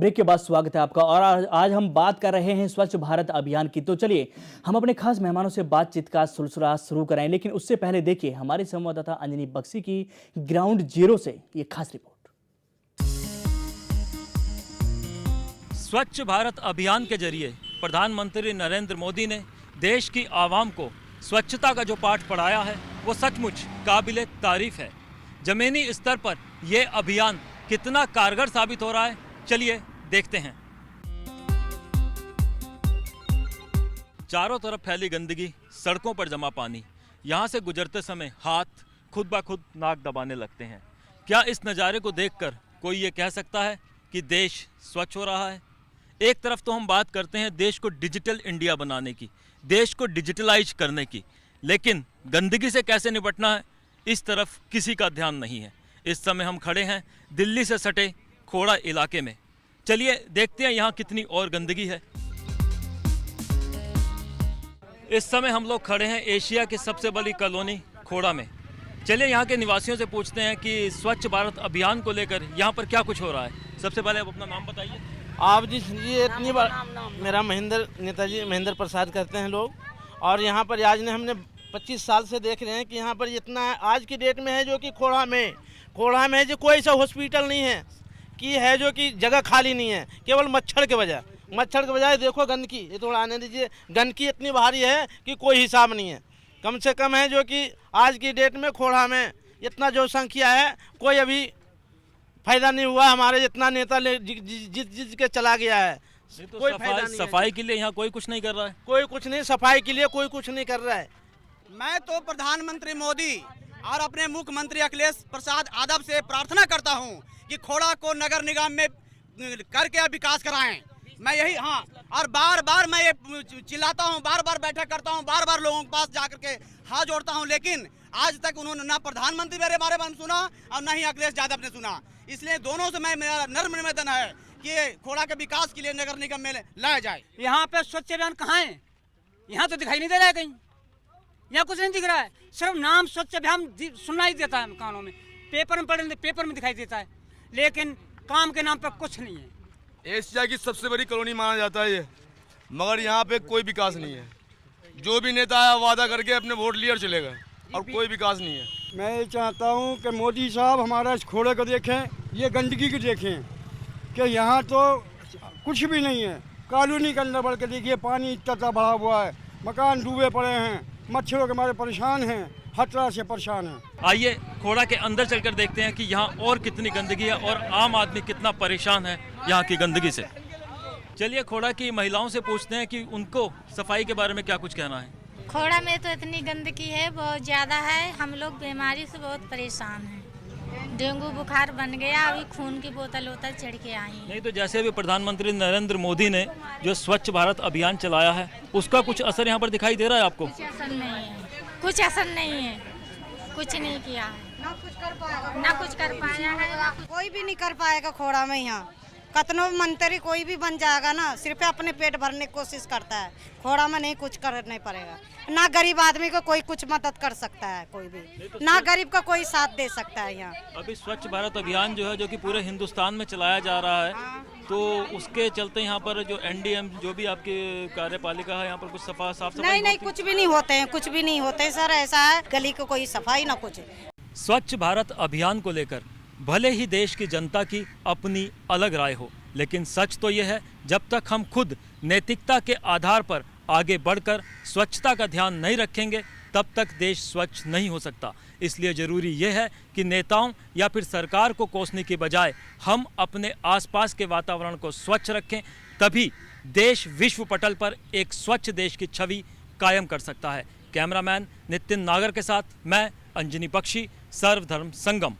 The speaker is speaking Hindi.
ब्रेक के बाद स्वागत है आपका। और आज हम बात कर रहे हैं स्वच्छ भारत अभियान की। तो चलिए हम अपने खास मेहमानों से बातचीत का सिलसिला शुरू कराएं, लेकिन उससे पहले देखिए हमारे संवाददाता अंजनी बख्शी की ग्राउंड जीरो से ये खास रिपोर्ट। स्वच्छ भारत अभियान के जरिए प्रधानमंत्री नरेंद्र मोदी ने देश की आवाम को स्वच्छता का जो पाठ पढ़ाया है वो सचमुच काबिले तारीफ है। जमीनी स्तर पर यह अभियान कितना कारगर साबित हो रहा है, चलिए देखते हैं। चारों तरफ फैली गंदगी, सड़कों पर जमा पानी, यहाँ से गुजरते समय हाथ खुद ब खुद नाक दबाने लगते हैं। क्या इस नज़ारे को देखकर कोई ये कह सकता है कि देश स्वच्छ हो रहा है? एक तरफ तो हम बात करते हैं देश को डिजिटल इंडिया बनाने की, देश को डिजिटलाइज करने की, लेकिन गंदगी से कैसे निपटना है इस तरफ किसी का ध्यान नहीं है। इस समय हम खड़े हैं दिल्ली से सटे खोड़ा इलाके में। चलिए देखते हैं यहाँ कितनी और गंदगी है। इस समय हम लोग खड़े हैं एशिया की सबसे बड़ी कॉलोनी खोड़ा में। चलिए यहाँ के निवासियों से पूछते हैं कि स्वच्छ भारत अभियान को लेकर यहाँ पर क्या कुछ हो रहा है। सबसे पहले आप अपना नाम बताइए। आप जी ये इतनी बार मेरा नेताजी महेंद्र प्रसाद कहते हैं लोग। और यहाँ पर आज ने हमने 25 साल से देख रहे हैं कि यहाँ पर इतना आज की डेट में है जो कि खोड़ा में है जो कोई ऐसा हॉस्पिटल नहीं है कि है जो कि जगह खाली नहीं है, केवल मच्छर के बजाय देखो गंदगी। ये थोड़ा आने दीजिए। गंदगी इतनी भारी है कि कोई हिसाब नहीं है। कम से कम है जो कि आज की डेट में खोड़ा में इतना जो संख्या है कोई अभी फायदा नहीं हुआ। हमारे जितना नेता जिस के चला गया है तो कोई सफाई के लिए यहाँ कोई कुछ नहीं कर रहा है। कोई कुछ नहीं, सफाई के लिए कोई कुछ नहीं कर रहा है। मैं तो प्रधानमंत्री मोदी और अपने मुख्यमंत्री अखिलेश प्रसाद यादव से प्रार्थना करता हूं कि खोड़ा को नगर निगम में करके विकास कराएं। मैं यही और बार बार मैं ये चिल्लाता हूं, बार बार बैठक करता हूं, बार बार लोगों के पास जाकर के हाथ जोड़ता हूं, लेकिन आज तक उन्होंने ना प्रधानमंत्री मेरे बारे में सुना और ना ही अखिलेश यादव ने सुना। इसलिए दोनों से मेरा नर्म निवेदन है कि खोड़ा के विकास के लिए नगर निगम में लाया जाए। यहाँ पे स्वच्छ अभियान कहाँ है? यहाँ तो दिखाई नहीं दे रहा है कहीं, यहाँ कुछ नहीं दिख रहा है। सिर्फ नाम स्वच्छ अभियान सुनाई देता है कानों में, पेपर में पढ़े, पेपर में दिखाई देता है, लेकिन काम के नाम पर कुछ नहीं है। एशिया की सबसे बड़ी कॉलोनी माना जाता है ये, मगर यहाँ पे कोई विकास नहीं है। जो भी नेता आया वादा करके अपने वोट लिए और चले गए और कोई विकास नहीं है। मैं ये चाहता हूँ कि मोदी साहब हमारा इस खोड़े को देखें, ये गंदगी को देखें कि यहाँ तो कुछ भी नहीं है। कॉलोनी के अंदर बढ़ के देखिए, पानी इतना बढ़ा हुआ है, मकान डूबे पड़े हैं, मच्छरों के मारे परेशान हैं, हर तरह से परेशान हैं। आइए खोड़ा के अंदर चलकर देखते हैं कि यहाँ और कितनी गंदगी है और आम आदमी कितना परेशान है यहाँ की गंदगी से। चलिए खोड़ा की महिलाओं से पूछते हैं कि उनको सफाई के बारे में क्या कुछ कहना है। खोड़ा में तो इतनी गंदगी है, बहुत ज़्यादा है। हम लोग बीमारी से बहुत परेशान हैं। डेंगू बुखार बन गया, अभी खून की बोतल चढ़ के आई। नहीं तो जैसे अभी प्रधानमंत्री नरेंद्र मोदी ने जो स्वच्छ भारत अभियान चलाया है उसका कुछ असर यहाँ पर दिखाई दे रहा है आपको? कुछ असर नहीं है, कुछ नहीं किया है, ना कुछ कर पाया है। कोई भी नहीं कर पाएगा खोड़ा में। यहाँ कतनो मंत्री कोई भी बन जाएगा ना, सिर्फ अपने पेट भरने की कोशिश करता है। खोड़ा में नहीं कुछ कर नहीं पड़ेगा। ना गरीब आदमी को कोई कुछ मदद कर सकता है, कोई भी ना गरीब का कोई साथ दे सकता है। यहाँ अभी स्वच्छ भारत अभियान जो है जो कि पूरे हिंदुस्तान में चलाया जा रहा है, तो उसके चलते यहाँ पर जो एनडीएम जो भी आपकी कार्यपालिका है यहाँ पर कुछ साफ सफाई नहीं कुछ भी नहीं होते हैं, सर। ऐसा है गली को कोई सफाई ना कुछ। स्वच्छ भारत अभियान को लेकर भले ही देश की जनता की अपनी अलग राय हो, लेकिन सच तो यह है जब तक हम खुद नैतिकता के आधार पर आगे बढ़कर स्वच्छता का ध्यान नहीं रखेंगे तब तक देश स्वच्छ नहीं हो सकता। इसलिए ज़रूरी यह है कि नेताओं या फिर सरकार को कोसने के बजाय हम अपने आसपास के वातावरण को स्वच्छ रखें, तभी देश विश्व पटल पर एक स्वच्छ देश की छवि कायम कर सकता है। कैमरामैन नितिन नागर के साथ मैं अंजनी बख्शी, सर्वधर्म संगम।